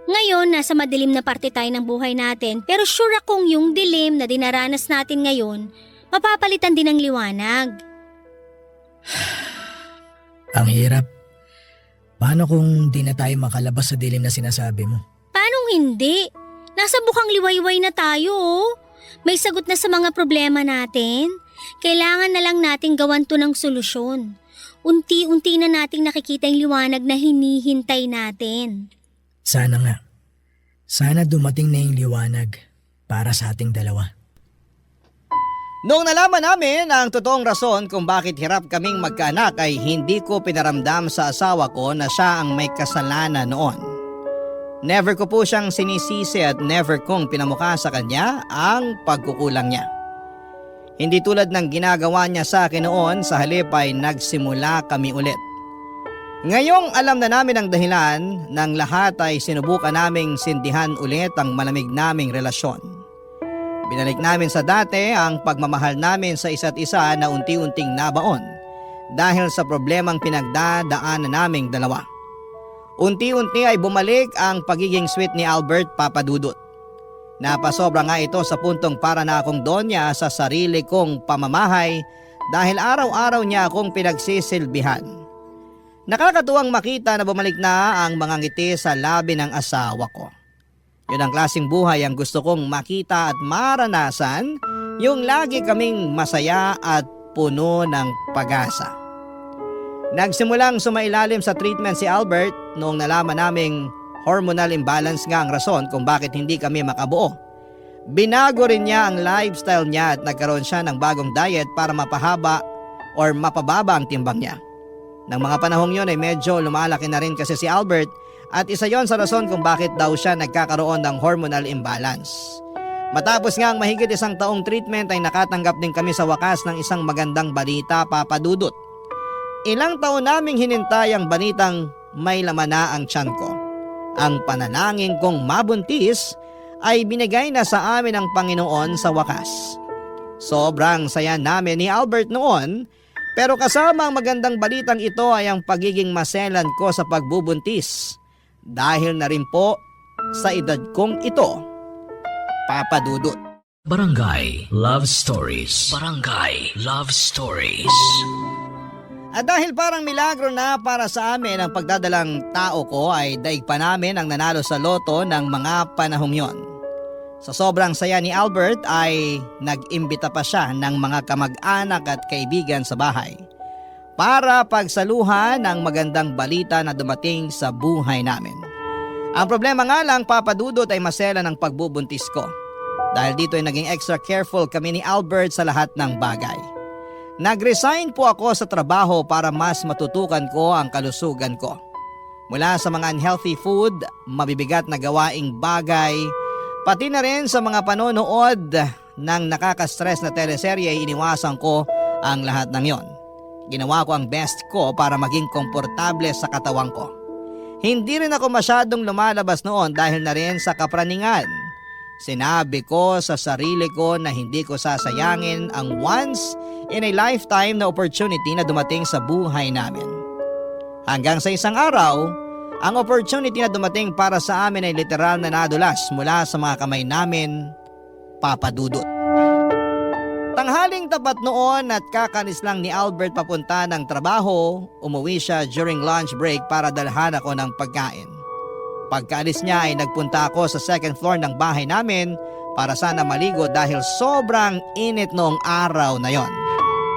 Ngayon, nasa madilim na parte tayo ng buhay natin, pero sure akong yung dilim na dinaranas natin ngayon, mapapalitan din ng liwanag. Ang hirap. Paano kung di na tayo makalabas sa dilim na sinasabi mo? Paanong hindi? Nasa bukang liwayway na tayo oh. May sagot na sa mga problema natin. Kailangan na lang nating gawan to ng solusyon. Unti-unti na nating nakikita yung liwanag na hinihintay natin. Sana nga. Sana dumating na yung liwanag para sa ating dalawa. Noong nalaman namin ang totoong rason kung bakit hirap kaming magkaanak ay hindi ko pinaramdam sa asawa ko na siya ang may kasalanan noon. Never ko po siyang sinisisi at never kong pinamukha sa kanya ang pagkukulang niya. Hindi tulad ng ginagawa niya sa akin noon, sa halip ay nagsimula kami ulit. Ngayong alam na namin ang dahilan ng lahat ay sinubukan naming sindihan ulit ang malamig naming relasyon. Binalik namin sa dati ang pagmamahal namin sa isa't isa na unti-unting nabaon dahil sa problemang pinagdadaanan naming dalawa. Unti-unti ay bumalik ang pagiging sweet ni Albert, Papa Dudut. Napasobra nga ito sa puntong para na akong donya sa sarili kong pamamahay dahil araw-araw niya akong pinagsisilbihan. Nakakatuwang makita na bumalik na ang mga ngiti sa labi ng asawa ko. Yun ang klaseng buhay ang gusto kong makita at maranasan, yung lagi kaming masaya at puno ng pag-asa. Nagsimulang sumailalim sa treatment si Albert noong nalaman naming hormonal imbalance nga ang rason kung bakit hindi kami makabuo. Binago rin niya ang lifestyle niya at nagkaroon siya ng bagong diet para mapahaba or mapababa ang timbang niya. Nang mga panahong yun ay medyo lumalaki na rin kasi si Albert at isa yon sa rason kung bakit daw siya nagkakaroon ng hormonal imbalance. Matapos nga ang mahigit 1 taong treatment ay nakatanggap din kami sa wakas ng isang magandang balita, Papa Dudut. Ilang taon naming hinintay ang balitang may laman na ang tiyan ko. Ang panalangin kong mabuntis ay binigay na sa amin ng Panginoon sa wakas. Sobrang saya namin ni Albert noon, pero kasama ang magandang balitang ito ay ang pagiging maselan ko sa pagbubuntis. Dahil na rin po sa edad kong ito, Papa Dudut. Barangay Love Stories. Barangay Love Stories. At dahil parang milagro na para sa amin ang pagdadalang tao ko ay daig pa namin ang nanalo sa loto ng mga panahong yon. Sa sobrang saya ni Albert ay nag-imbita pa siya ng mga kamag-anak at kaibigan sa bahay para pagsaluhan ang magandang balita na dumating sa buhay namin. Ang problema nga lang, Papa Dudut, ay masela ng pagbubuntis ko. Dahil dito ay naging extra careful kami ni Albert sa lahat ng bagay. Nag-resign po ako sa trabaho para mas matutukan ko ang kalusugan ko. Mula sa mga unhealthy food, mabibigat na gawaing bagay, pati na rin sa mga panonood ng nakaka-stress na teleserye ay iniwasan ko ang lahat ng yon. Ginawa ko ang best ko para maging komportable sa katawan ko. Hindi rin ako masyadong lumalabas noon dahil na rin sa kapraningan. Sinabi ko sa sarili ko na hindi ko sasayangin ang once in a lifetime na opportunity na dumating sa buhay namin. Hanggang sa isang araw, ang opportunity na dumating para sa amin ay literal na nadulas mula sa mga kamay namin, Papa Dudut. Tanghaling tapat noon at kakanis lang ni Albert papunta ng trabaho, umuwi siya during lunch break para dalhan ako ng pagkain. Pagkaalis niya ay nagpunta ako sa second floor ng bahay namin para sana maligo dahil sobrang init noong araw na yon.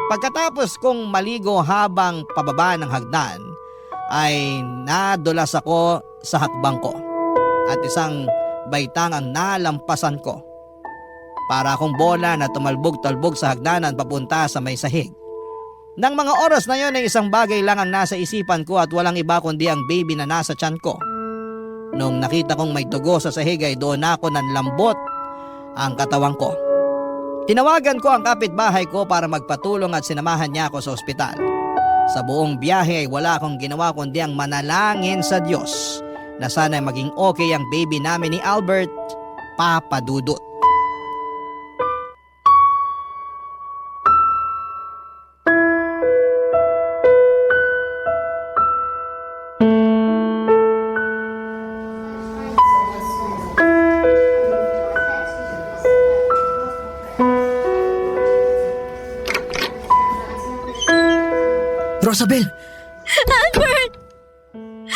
Pagkatapos kong maligo habang pababa ng hagdan, ay nadulas ako sa hakbang ko at isang baitang ang nalampasan ko. Para akong bola na tumalbog-talbog sa hagdanan papunta sa may sahig. Nang mga oras na yon ay isang bagay lang ang nasa isipan ko at walang iba kundi ang baby na nasa tiyan ko. Nung nakita kong may dugo sa sahig ay doon ako nanlambot ang katawan ko. Tinawagan ko ang kapitbahay ko para magpatulong at sinamahan niya ako sa ospital. Sa buong biyahe ay wala akong ginawa kundi ang manalangin sa Diyos na sana maging okay ang baby namin ni Albert, Papa Dudut. Rosabel! Albert!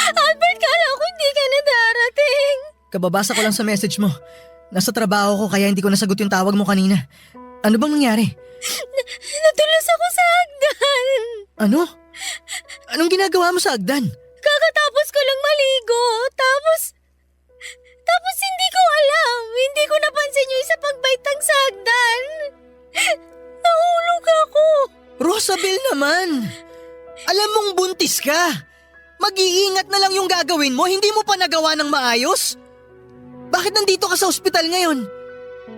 Albert, kala ko hindi ka na darating. Kababasa ko lang sa message mo. Nasa trabaho ko kaya hindi ko nasagot yung tawag mo kanina. Ano bang nangyari? Natulas ako sa hagdan. Ano? Anong ginagawa mo sa hagdan? Kakatapos ko lang maligo. Tapos hindi ko alam. Hindi ko napansin yung isa pagbaitang sa hagdan. Nahulog ako. Rosabel naman! Alam mong buntis ka! Mag-iingat na lang yung gagawin mo, hindi mo pa nagawa ng maayos? Bakit nandito ka sa ospital ngayon?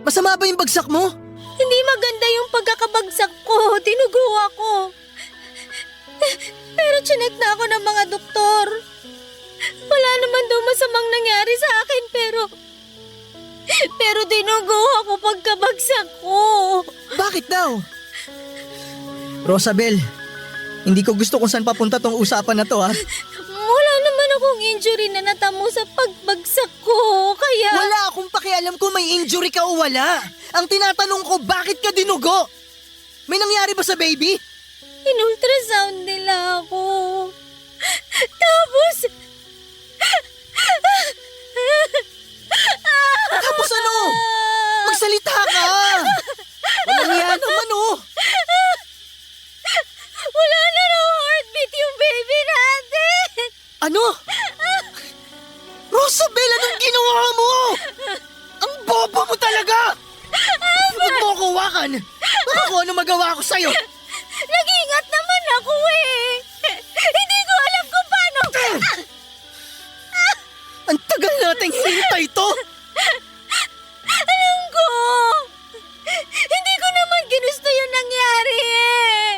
Masama ba yung bagsak mo? Hindi maganda yung pagkakabagsak ko. Tinugo ako. Pero chinek na ako ng mga doktor. Wala naman daw masamang nangyari sa akin pero tinugo ako pagkabagsak ko. Bakit daw? Rosabel, hindi ko gusto kung saan papunta tong usapan na to ha. Wala naman akong injury na natamo sa pagbagsak ko, kaya... Wala akong pakialam kung may injury ka o wala. Ang tinatanong ko, bakit ka dinugo? May nangyari ba sa baby? In-ultrasound nila ako. Tapos... Tapos ano? Magsalita ka! Walang yan naman oh! Wala na raw heartbeat yung baby natin! Ano? Rosabel, anong ginawa mo? Ang bobo mo talaga! Huwag mo ako hawakan! Baka kung ano magawa ko sa'yo! Nag-ingat naman ako eh! Hindi ko alam kung paano... Ang tagal nating hintay to! Alam ko! Hindi ko naman ginusto yung nangyari eh!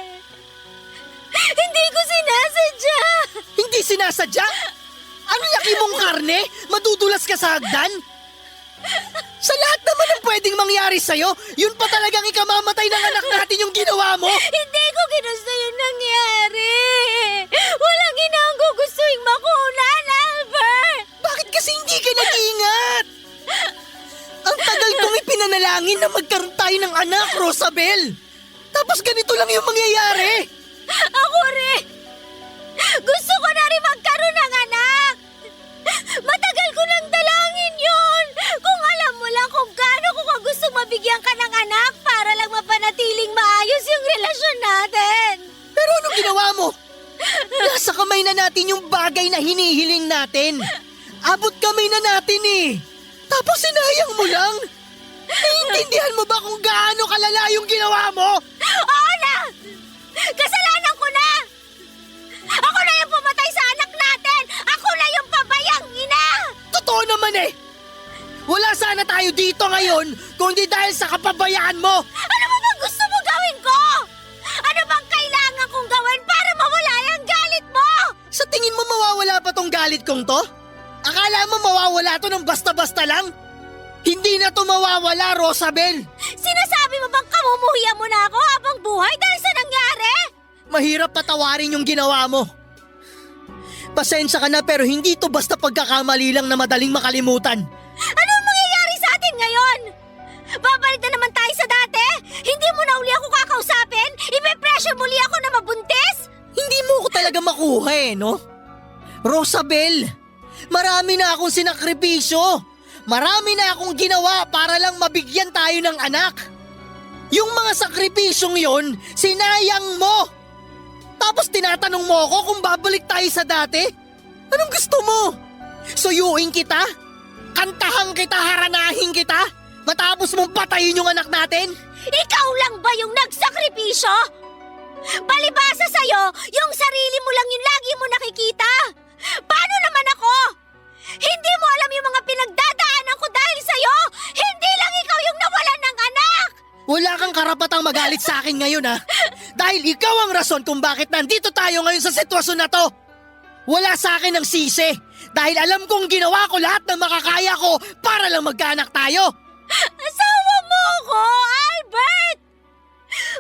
Hindi ko sinasagdan? Sa lahat naman ng pwedeng mangyari sa'yo, yun pa talagang ikamamatay ng anak natin yung ginawa mo? Hindi ko ginusto yung nangyari. Walang ginang gugustuhin makunan, Albert. Bakit kasi hindi ka nag-iingat? Ang tagal kong ipinanalangin na magkaroon tayo ng anak, Rosabel. Tapos ganito lang yung mangyayari. Ako rin. Gusto ko na rin magkaroon ng anak. Matagal ko nang dalangin yun. Kung alam mo lang kung gaano ko gustong mabigyan ka ng anak para lang mapanatiling maayos yung relasyon natin. Pero anong ginawa mo? Nasa kamay na natin yung bagay na hinihiling natin. Abot kamay na natin eh. Tapos sinayang mo lang. Naiintindihan mo ba kung gaano kalala yung ginawa mo? Oo na! Kasalanan ko na! Ako na yung pumatay sa anak natin! Ako na yung pabayang ina! Totoo naman eh. Wala sana tayo dito ngayon kundi dahil sa kapabayaan mo. Ano ba bang gusto mo gawin ko? Ano bang kailangan kong gawin para mawala yung galit mo? Sa tingin mo mawawala pa tong galit kong to? Akala mo mawawala to ng basta-basta lang? Hindi na to mawawala, Rosabel. Sinasabi mo bang kamumuhiya mo na ako habang buhay dahil sa nangyari? Mahirap patawarin yung ginawa mo. Pasensya ka na pero hindi to basta pagkakamali lang na madaling makalimutan. Ano ang mangyayari sa atin ngayon? Babalik na naman tayo sa dati? Hindi mo na uli ako kakausapin? Ipe-pressure muli ako na mabuntis? Hindi mo ko talaga makuha eh, no? Rosabel, marami na akong sinakripisyo. Marami na akong ginawa para lang mabigyan tayo ng anak. Yung mga sakripisyong yon, sinayang mo. Tapos tinatanong mo ako kung babalik tayo sa dati? Anong gusto mo? Suyuin kita? Kantahan kita, haranahin kita? Matapos mong patayin yung anak natin? Ikaw lang ba yung nagsakripisyo? Palibasa sa'yo, yung sarili mo lang yung lagi mo nakikita. Paano naman ako? Hindi mo alam yung mga pinagdadaanan ko dahil sa'yo? Hindi lang ikaw yung nawalan ng anak! Wala kang karapatang magalit sa akin ngayon ha. Dahil ikaw ang rason kung bakit nandito tayo ngayon sa sitwasyon na to. Wala sa akin ang sisi. Dahil alam kong ginawa ko lahat ng makakaya ko para lang magkaanak tayo. Asawa mo ko, Albert!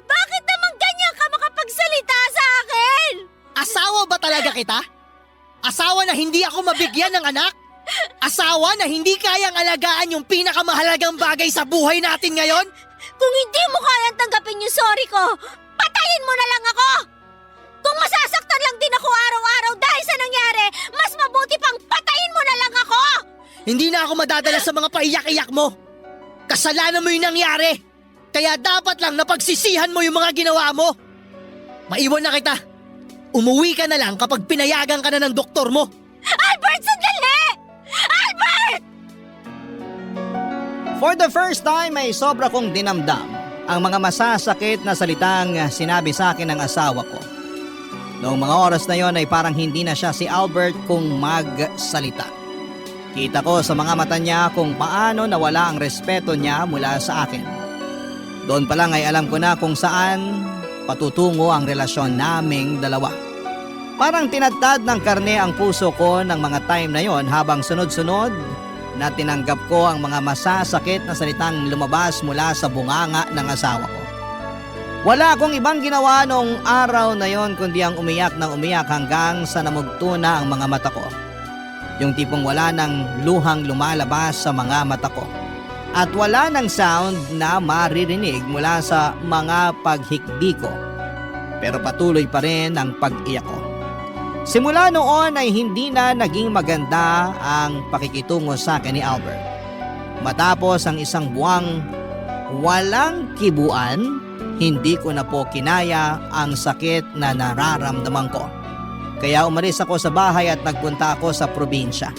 Bakit naman ganyan ka makapagsalita sa akin? Asawa ba talaga kita? Asawa na hindi ako mabigyan ng anak? Asawa na hindi kayang alagaan yung pinakamahalagang bagay sa buhay natin ngayon? Kung hindi mo kayang tanggapin yung sorry ko, patayin mo na lang ako! Kung masasaktan lang din ako araw-araw dahil sa nangyari, mas mabuti pang patayin mo na lang ako! Hindi na ako madadala sa mga paiyak-iyak mo. Kasalanan mo yung nangyari. Kaya dapat lang napagsisihan mo yung mga ginawa mo. Maiwan na kita. Umuwi ka na lang kapag pinayagan ka na ng doktor mo. Albert, sandali! Albert! For the first time ay sobra kong dinamdam ang mga masasakit na salitang sinabi sa akin ng asawa ko. Noong mga oras na yon ay parang hindi na siya si Albert kung magsalita. Kita ko sa mga mata niya kung paano nawala ang respeto niya mula sa akin. Doon pa lang ay alam ko na kung saan patutungo ang relasyon naming dalawa. Parang tinadtad ng karne ang puso ko ng mga time na yon habang sunod-sunod na tinanggap ko ang mga masasakit na salitang lumabas mula sa bunganga ng asawa ko. Wala akong ibang ginawa noong araw na yon kundi ang umiyak ng umiyak hanggang sa namugto na ang mga mata ko. Yung tipong wala ng luhang lumalabas sa mga mata ko. At wala ng sound na maririnig mula sa mga paghikbi ko. Pero patuloy pa rin ang pag-iyak ko. Simula noon ay hindi na naging maganda ang pakikitungo sa akin ni Albert. Matapos ang isang buwang walang kibuan, hindi ko na po kinaya ang sakit na nararamdaman ko. Kaya umalis ako sa bahay at nagpunta ako sa probinsya.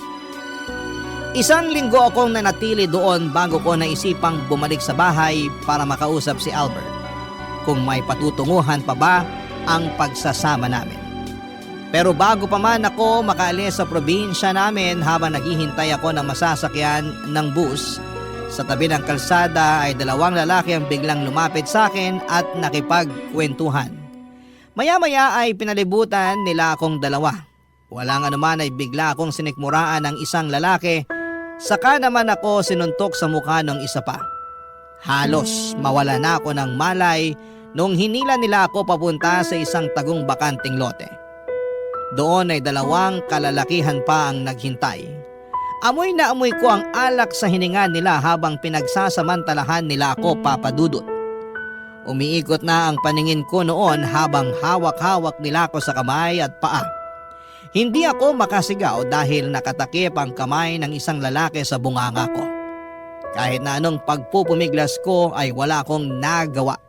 Isang linggo akong nanatili doon bago ko naisipang bumalik sa bahay para makausap si Albert kung may patutunguhan pa ba ang pagsasama namin. Pero bago pa man ako makaalis sa probinsya namin habang naghihintay ako ng masasakyan ng bus, sa tabi ng kalsada ay dalawang lalaki ang biglang lumapit sa akin at nakipagkwentuhan. Maya-maya ay pinalibutan nila akong dalawa. Walang anuman ay bigla akong sinikmuraan ng isang lalaki Saka naman ako sinuntok sa mukha ng isa pa. Halos mawala na ako ng malay nung hinila nila ako papunta sa isang tagong bakanting lote. Doon ay 2 kalalakihan pa ang naghintay. Amoy na amoy ko ang alak sa hininga nila habang pinagsasamantalahan nila ako, Papa Dudut. Umiikot na ang paningin ko noon habang hawak-hawak nila ako sa kamay at paa. Hindi ako makasigaw dahil nakatakip ang kamay ng isang lalaki sa bunganga ko. Kahit na anong pagpupumiglas ko ay wala akong nagawa.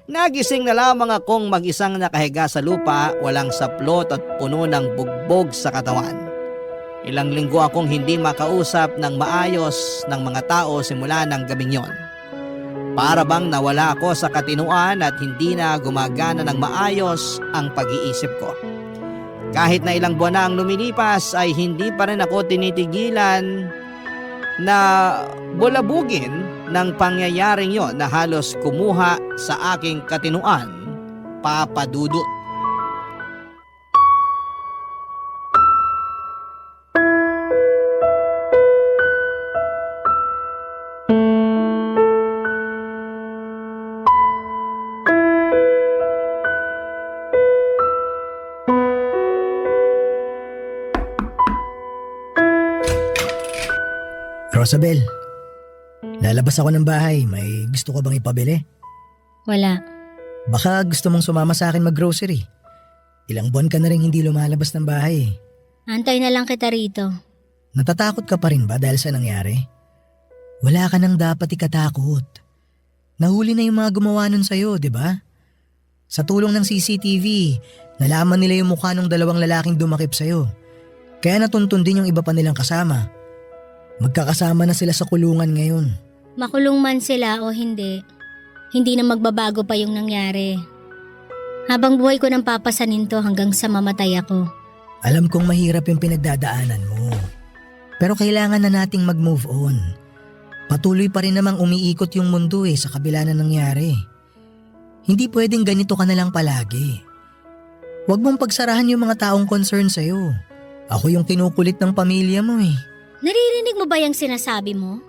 Nagising na lamang akong mag-isang nakahiga sa lupa, walang saplot at puno ng bugbog sa katawan. Ilang linggo akong hindi makausap ng maayos ng mga tao simula ng gabing yon. Para bang nawala ako sa katinuan at hindi na gumagana ng maayos ang pag-iisip ko. Kahit na ilang buwan na ang lumilipas ay hindi pa rin ako tinitigilan na bulabugin ng pangyayaring yon na halos kumuha sa aking katinuan, Papa Dudut. Rosabel, lalabas ako ng bahay. May gusto ka bang ipabili? Wala. Baka gusto mong sumama sa akin mag-grocery. Ilang buwan ka na rin hindi lumalabas ng bahay. Antay na lang kita rito. Natatakot ka pa rin ba dahil sa nangyari? Wala ka nang dapat ikatakot. Nahuli na yung mga gumawa nun sa'yo, di ba? Sa tulong ng CCTV, nalaman nila yung mukha ng 2 lalaking dumakip sa'yo. Kaya natuntun din yung iba pa nilang kasama. Magkakasama na sila sa kulungan ngayon. Makulong man sila o hindi, hindi na magbabago pa yung nangyari. Habang buhay ko nang papasanin to hanggang sa mamatay ako. Alam kong mahirap yung pinagdadaanan mo. Pero kailangan na nating mag-move on. Patuloy pa rin namang umiikot yung mundo sa kabila na nangyari. Hindi pwedeng ganito ka na lang palagi. Huwag mong pagsarahan yung mga taong concern sa'yo. Ako yung kinukulit ng pamilya mo Naririnig mo ba yung sinasabi mo?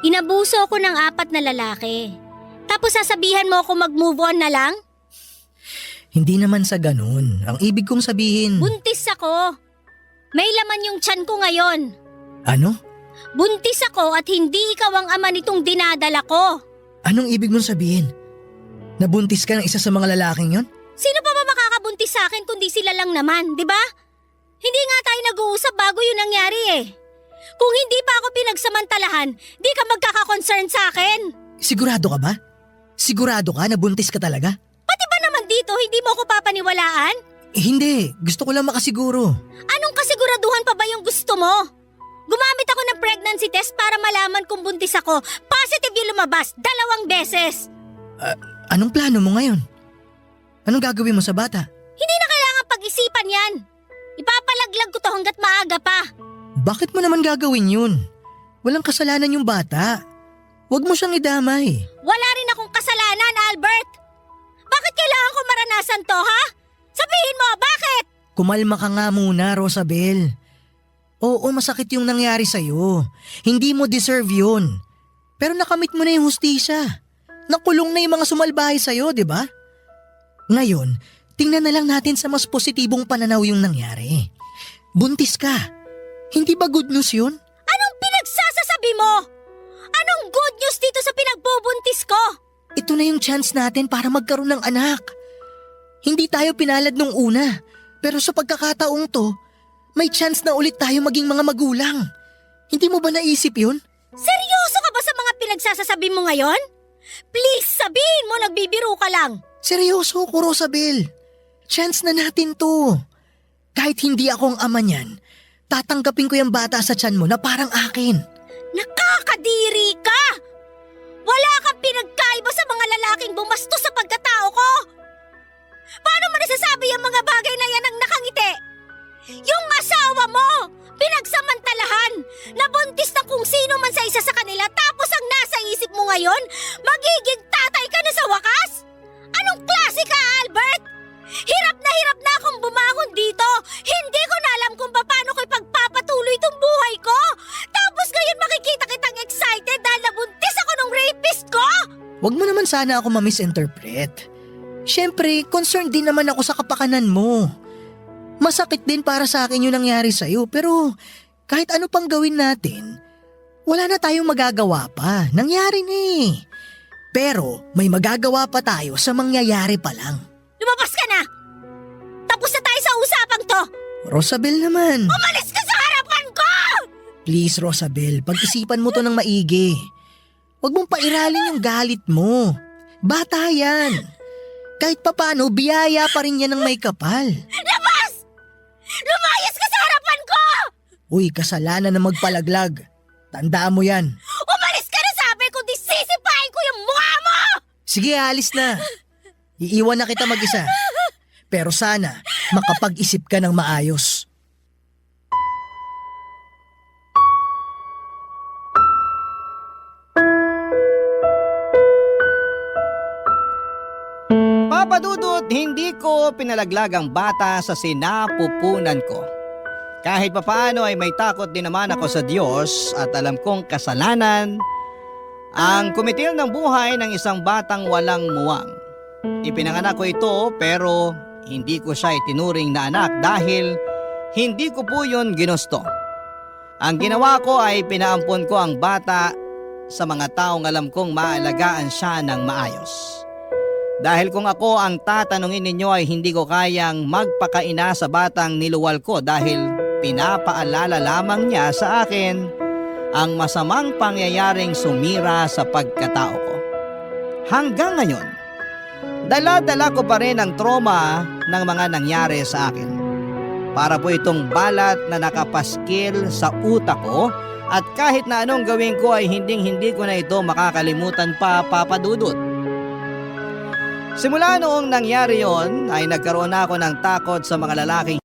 Inabuso ako ng 4 na lalaki. Tapos sasabihan mo ako mag-move on na lang? Hindi naman sa ganun. Ang ibig kong sabihin… Buntis ako. May laman yung tiyan ko ngayon. Ano? Buntis ako at hindi ikaw ang ama nitong dinadala ko. Anong ibig mong sabihin? Nabuntis ka ng isa sa mga lalaking yon? Sino pa ba makakabuntis sa akin kundi sila lang naman, di ba? Hindi nga tayo nag-uusap bago yun nangyari Kung hindi pa ako pinagsamantalahan, di ka magkaka-concern sa akin. Sigurado ka ba? Sigurado ka na buntis ka talaga? Pati ba naman dito, hindi mo ako papaniwalaan? Hindi. Gusto ko lang makasiguro. Anong kasiguraduhan pa ba yung gusto mo? Gumamit ako ng pregnancy test para malaman kung buntis ako. Positive yung lumabas, 2 beses. Anong plano mo ngayon? Anong gagawin mo sa bata? Hindi na kailangan pag-isipan yan. Ipapalaglag ko to hanggat maaga pa. Bakit mo naman gagawin yun? Walang kasalanan yung bata. Huwag mo siyang idamay. Wala rin akong kasalanan, Albert. Bakit kailangan ko maranasan to, ha? Sabihin mo, bakit? Kumalma ka nga muna, Rosabel. Oo, masakit yung nangyari sa'yo. Hindi mo deserve yun. Pero nakamit mo na yung hustisya. Nakulong na yung mga sumalbahay sa'yo, di ba? Ngayon, tingnan na lang natin sa mas positibong pananaw yung nangyari. Buntis ka. Hindi ba good news yun? Anong pinagsasasabi mo? Anong good news dito sa pinagbubuntis ko? Ito na yung chance natin para magkaroon ng anak. Hindi tayo pinalad nung una. Pero sa pagkakataong to, may chance na ulit tayo maging mga magulang. Hindi mo ba naisip yun? Seryoso ka ba sa mga pinagsasasabi mo ngayon? Please, sabihin mo nagbibiro ka lang. Seryoso ko, Rosabel. Chance na natin to. Kahit hindi ako ang ama niyan, tatanggapin ko yung bata sa tiyan mo na parang akin. Nakakadiri ka! Wala kang pinagkaiba sa mga lalaking bumastos sa pagkatao ko! Paano mo nasasabi ang mga bagay na yan ang nakangiti? Yung asawa mo, pinagsamantalahan, nabuntis na kung sino man sa isa sa kanila tapos ang nasa isip mo ngayon, magiging tatay ka na sa wakas? Anong klase ka, Albert? Hirap na akong bumangon dito. Hindi ko na alam kung paano ko ipagpapatuloy itong buhay ko. Tapos Huwag mo naman sana ako ma-misinterpret. Siyempre, concerned din naman ako sa kapakanan mo. Masakit din para sa akin yung nangyari sa'yo, pero kahit ano pang gawin natin, wala na tayong magagawa pa. Nangyari na eh. Pero may magagawa pa tayo sa mangyayari pa lang. Lumabas ka na! Tapos na tayo sa usapang to! Rosabel naman. Umalis ka sa harapan ko! Please Rosabel, pag-isipan mo to ng maigi. Huwag mong pairalin yung galit mo. Bata yan. Kahit papano, biyaya pa rin yan ng may kapal. Labas! Lumayas ka sa harapan ko! Uy, kasalanan na magpalaglag. Tandaan mo yan. Umalis ka na, sabi ko, di sisipain ko yung mukha mo! Sige, alis na. Iiwan na kita mag-isa. Pero sana, makapag-isip ka ng maayos. Papa Dudut, hindi ko pinalaglag ang bata sa sinapupunan ko. Kahit papaano ay may takot din naman ako sa Diyos at alam kong kasalanan ang kumitil ng buhay ng isang batang walang muwang. Ipinanganak ko ito pero hindi ko siya itinuring na anak dahil hindi ko po yun ginusto. Ang ginawa ko ay pinaampon ko ang bata sa mga taong alam kong maalagaan siya ng maayos. Dahil kung ako ang tatanungin ninyo ay hindi ko kayang magpakaina sa batang niluwal ko dahil pinapaalala lamang niya sa akin ang masamang pangyayaring sumira sa pagkatao ko. Hanggang ngayon, dala-dala ko pa rin ang trauma ng mga nangyari sa akin. Para po itong balat na nakapaskil sa utak ko at kahit na anong gawin ko ay hindi ko na ito makakalimutan pa, Papa Dudut. Simula noong nangyari yon ay nagkaroon ako ng takot sa mga lalaking